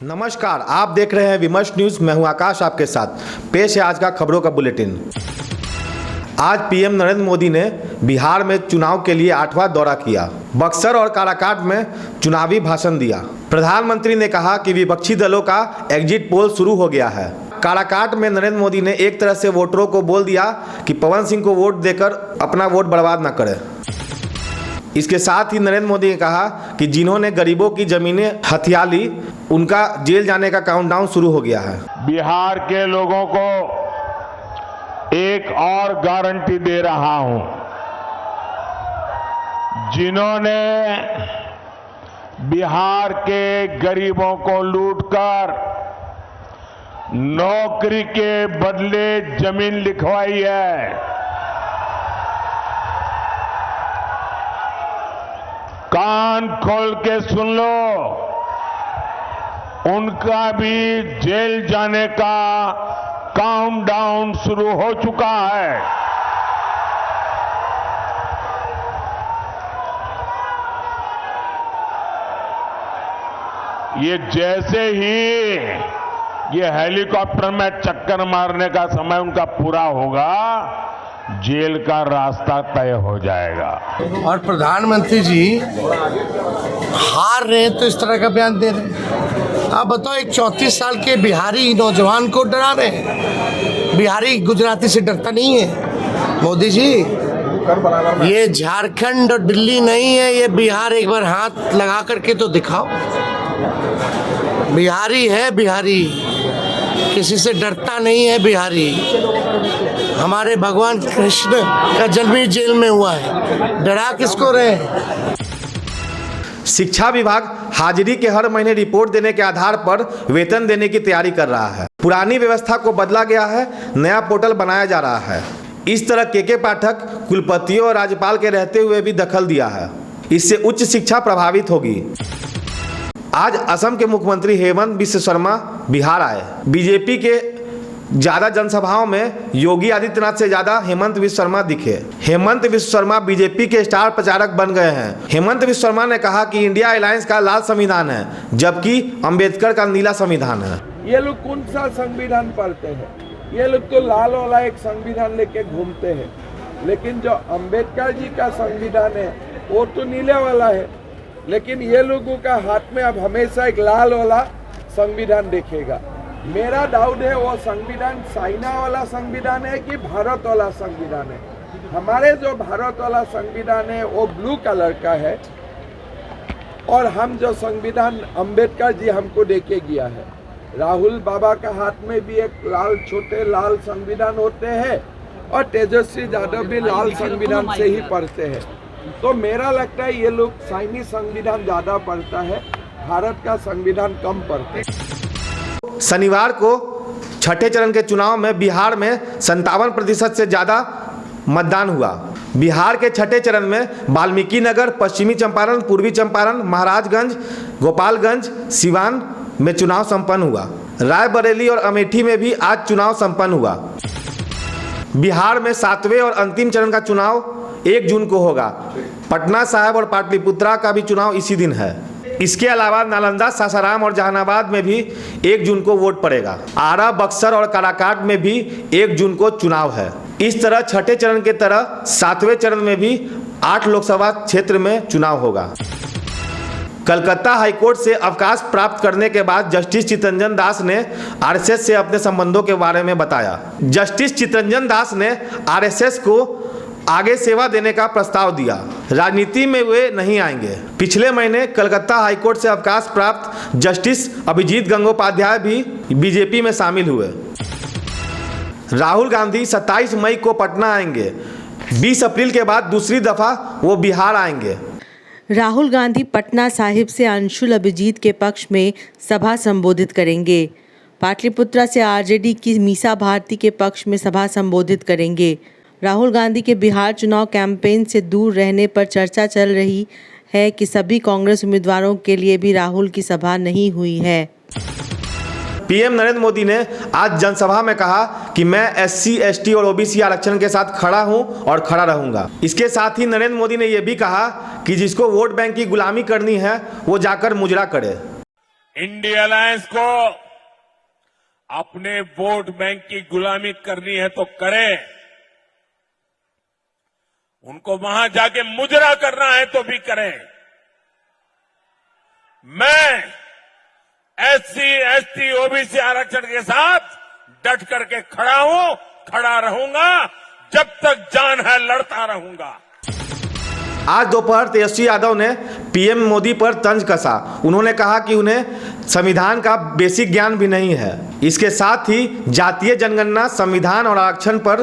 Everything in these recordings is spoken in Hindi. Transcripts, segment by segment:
नमस्कार, आप देख रहे हैं विमर्श न्यूज। मैं हूं आकाश आपके साथ। पेश है आज का खबरों का बुलेटिन। आज पीएम नरेंद्र मोदी ने बिहार में चुनाव के लिए 8वां दौरा किया। बक्सर और काराकाट में चुनावी भाषण दिया। प्रधानमंत्री ने कहा कि विपक्षी दलों का एग्जिट पोल शुरू हो गया है। काराकाट में नरेंद्र मोदी ने एक तरह से वोटरों को बोल दिया कि पवन सिंह को वोट देकर अपना वोट बर्बाद न करें। इसके साथ ही नरेंद्र मोदी ने कहा कि जिन्होंने गरीबों की जमीनें हथिया ली, उनका जेल जाने का काउंटडाउन शुरू हो गया है। बिहार के लोगों को एक और गारंटी दे रहा हूं, जिन्होंने बिहार के गरीबों को लूटकर नौकरी के बदले जमीन लिखवाई है, कान खोल के सुन लो, उनका भी जेल जाने का काउंटडाउन शुरू हो चुका है। ये जैसे ही ये हेलीकॉप्टर में चक्कर मारने का समय उनका पूरा होगा, जेल का रास्ता तय हो जाएगा। और प्रधानमंत्री जी हार रहे हैं तो इस तरह का बयान दे रहे हैं। आप बताओ, एक 34 साल के बिहारी नौजवान को डरा रहे हैं। बिहारी गुजराती से डरता नहीं है। मोदी जी, ये झारखंड और दिल्ली नहीं है, ये बिहार। एक बार हाथ लगा करके तो दिखाओ। बिहारी है, बिहारी किसी से डरता नहीं है। बिहारी हमारे भगवान कृष्ण का जन्म ही जेल में हुआ है, डरा किसको रहे। शिक्षा विभाग हाजिरी के हर महीने रिपोर्ट देने के आधार पर वेतन देने की तैयारी कर रहा है। पुरानी व्यवस्था को बदला गया है, नया पोर्टल बनाया जा रहा है। इस तरह के पाठक कुलपतियों और राज्यपाल के रहते हुए भी दखल दिया है। इससे उच्च शिक्षा प्रभावित होगी। आज असम के मुख्यमंत्री हेमंत बिश्व शर्मा बिहार आए। बीजेपी के ज्यादा जनसभाओं में योगी आदित्यनाथ से ज्यादा हेमंत बिश्व शर्मा दिखे। हेमंत बिश्व शर्मा बीजेपी के स्टार प्रचारक बन गए हैं। हेमंत बिश्व शर्मा ने कहा कि इंडिया अलायंस का लाल संविधान है, जबकि अंबेडकर का नीला संविधान है। ये लोग कौन सा संविधान पढ़ते हैं? ये लोग तो लाल वाला एक संविधान लेके घूमते हैं, लेकिन जो अंबेडकर जी का संविधान है वो तो नीले वाला है। लेकिन ये लोगों का हाथ में अब हमेशा एक लाल वाला संविधान दिखेगा। मेरा डाउट है वो संविधान चाइना वाला संविधान है कि भारत वाला संविधान है। हमारे जो भारत वाला संविधान है वो ब्लू कलर का है, और हम जो संविधान अंबेडकर जी हमको देके गया है। राहुल बाबा का हाथ में भी एक लाल, छोटे लाल संविधान होते हैं, और तेजस्वी यादव भी लाल संविधान से ही पढ़ते हैं। तो मेरा लगता है ये लोग चाइनीज संविधान ज्यादा पढ़ता है, भारत का संविधान कम पढ़ते हैं। शनिवार को छठे चरण के चुनाव में बिहार में 57% से ज्यादा मतदान हुआ। बिहार के छठे चरण में वाल्मीकि नगर, पश्चिमी चंपारण, पूर्वी चंपारण, महाराजगंज, गोपालगंज, सिवान में चुनाव संपन्न हुआ। रायबरेली और अमेठी में भी आज चुनाव संपन्न हुआ। बिहार में 7वें और अंतिम चरण का चुनाव 1 जून को होगा। पटना साहिब और पाटलिपुत्रा का भी चुनाव इसी दिन है। इसके अलावा नालंदा, सासाराम और जहानाबाद में भी 1 जून को वोट पड़ेगा। आरा, बक्सर और काराकाट में भी 1 जून को चुनाव है। इस तरह छठे चरण के तरह 7वें चरण में भी 8 लोकसभा क्षेत्र में चुनाव होगा। कलकत्ता हाईकोर्ट से अवकाश प्राप्त करने के बाद जस्टिस चितरंजन दास ने आरएसएस से अपने संबंधों के बारे में बताया। जस्टिस चितरंजन दास ने आरएसएस को आगे सेवा देने का प्रस्ताव दिया। राजनीति में वे नहीं आएंगे। पिछले महीने कलकत्ता हाईकोर्ट से अवकाश प्राप्त जस्टिस अभिजीत गंगोपाध्याय भी बीजेपी में शामिल हुए। राहुल गांधी 27 मई को पटना आएंगे। 20 अप्रैल के बाद दूसरी दफा वो बिहार आएंगे। राहुल गांधी पटना साहिब से अंशुल अभिजीत के पक्ष में सभा संबोधित करेंगे। पाटलिपुत्रा से आरजेडी की मीसा भारती के पक्ष में सभा संबोधित करेंगे। राहुल गांधी के बिहार चुनाव कैंपेन से दूर रहने पर चर्चा चल रही है कि सभी कांग्रेस उम्मीदवारों के लिए भी राहुल की सभा नहीं हुई है। पीएम नरेंद्र मोदी ने आज जनसभा में कहा कि मैं एससी, एसटी और ओबीसी आरक्षण के साथ खड़ा हूं और खड़ा रहूंगा। इसके साथ ही नरेंद्र मोदी ने यह भी कहा कि जिसको वोट बैंक की गुलामी करनी है वो जाकर मुजरा करे। इंडिया अलायंस को अपने वोट बैंक की गुलामी करनी है तो करें, उनको वहां जाके मुजरा करना है तो भी करें। मैं एससी, एसटी, ओबीसी आरक्षण के साथ डट करके खड़ा हूं, खड़ा रहूंगा, जब तक जान है लड़ता रहूंगा। आज दोपहर तेजस्वी यादव ने पीएम मोदी पर तंज कसा। उन्होंने कहा कि उन्हें संविधान का बेसिक ज्ञान भी नहीं है। इसके साथ ही जातीय जनगणना, संविधान और आरक्षण पर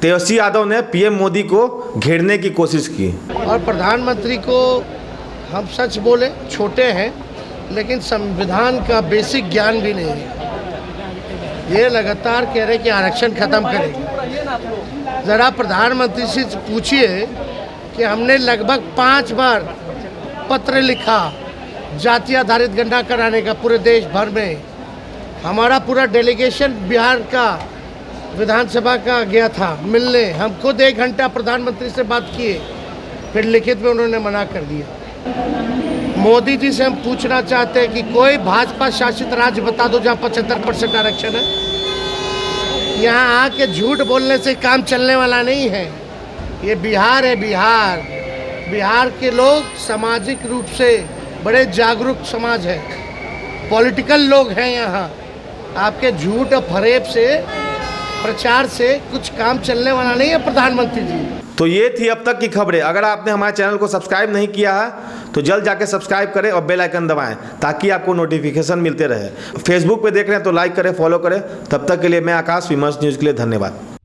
तेजस्वी यादव ने पीएम मोदी को घेरने की कोशिश की। और प्रधानमंत्री को हम सच बोले छोटे हैं, लेकिन संविधान का बेसिक ज्ञान भी नहीं है। ये लगातार कह रहे कि आरक्षण खत्म करेंगे। ज़रा प्रधानमंत्री से पूछिए कि हमने लगभग 5 बार पत्र लिखा जाति आधारित गणना कराने का पूरे देश भर में। हमारा पूरा डेलीगेशन बिहार का विधानसभा का गया था मिलने। हम खुद 1 घंटा प्रधानमंत्री से बात किए, फिर लिखित में उन्होंने मना कर दिया। मोदी जी से हम पूछना चाहते हैं कि कोई भाजपा शासित राज्य बता दो जहाँ 75% आरक्षण है। यहाँ आके झूठ बोलने से काम चलने वाला नहीं है। ये बिहार है, बिहार। बिहार के लोग सामाजिक रूप से बड़े जागरूक समाज है, पॉलिटिकल लोग हैं यहाँ। आपके झूठ और फरेब से, प्रचार से कुछ काम चलने वाला नहीं है प्रधानमंत्री जी। तो ये थी अब तक की खबरें। अगर आपने हमारे चैनल को सब्सक्राइब नहीं किया है तो जल्द जाके सब्सक्राइब करें और बेल आइकन दबाएं ताकि आपको नोटिफिकेशन मिलते रहे। फेसबुक पे देख रहे हैं तो लाइक करें, फॉलो करें। तब तक के लिए मैं आकाश, विमर्श न्यूज़ के लिए धन्यवाद।